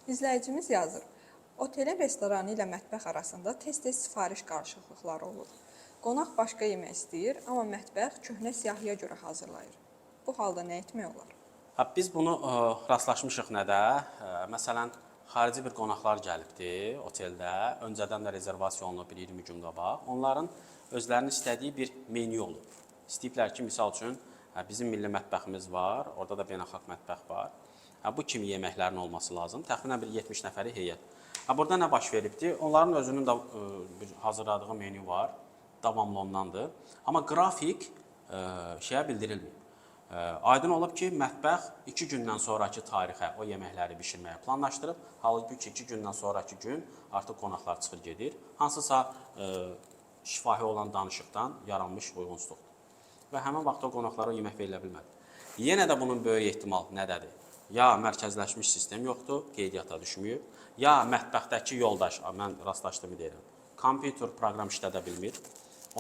İzləyicimiz yazır. Otelin restoranı ilə mətbəx arasında tez-tez sifariş qarışıqlıqları olur. Qonaq başqa yemək istəyir, amma mətbəx köhnə siyahıya görə hazırlayır. Bu halda nə etmək olar? Biz bunu rastlaşmışıq nədə? Məsələn, xarici bir qonaqlar gəlibdi oteldə. Öncədən də rezervasiya olunub bir 20 gün qabaq. Onların özlərinin istədiyi bir menyu olub. İstəyiblər ki, misal üçün, bizim milli mətbəximiz var, orada da beynəlxalq mətbəx var. Bu kimi yeməklərin olması lazım. Təxminən bir 70 nəfəri heyət. Burada nə baş veribdi? Onların özünün də hazırladığı menyu var. Davamlı ondandır. Amma qrafik şeyə bildirilmir. Aydın olub ki, mətbəx 2 gündən sonraki tarixə o yeməkləri bişirməyə planlaşdırıb. Halbuki 2 gündən sonraki gün artıq qonaqlar çıxır gedir. Hansısa şifahi olan danışıqdan yaranmış uyğunsuzluqdur. Və həmin vaxtda qonaqlara yemək verilə bilmədi. Yenə də bunun böyük ehtimal nədədir? Ya mərkəzləşmiş sistem yoxdur, qeydiyyata düşməyib, ya mətbəxdəki yoldaş, mən rastlaşdığımı deyirəm, kompüter proqram işlədə bilmir,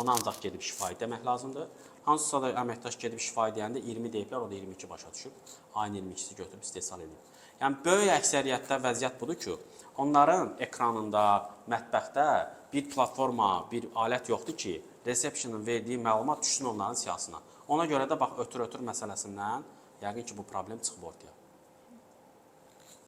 ona ancaq gedib şifahi demək lazımdır. Hansısa da əməkdaş gedib şifahi deyəndə 20 deyiblər, o da 22 başa düşüb, ayın 22-si götürüb istehsal edib. Yəni, böyük əksəriyyətdə vəziyyət budur ki, onların ekranında, mətbəxdə bir platforma, bir alət yoxdur ki, resepsiyonun verdiyi məlumat düşsün onların siyasına. Ona görə də bax, ötür məsələsindən yəqin ki, bu problem çıxıb ortaya.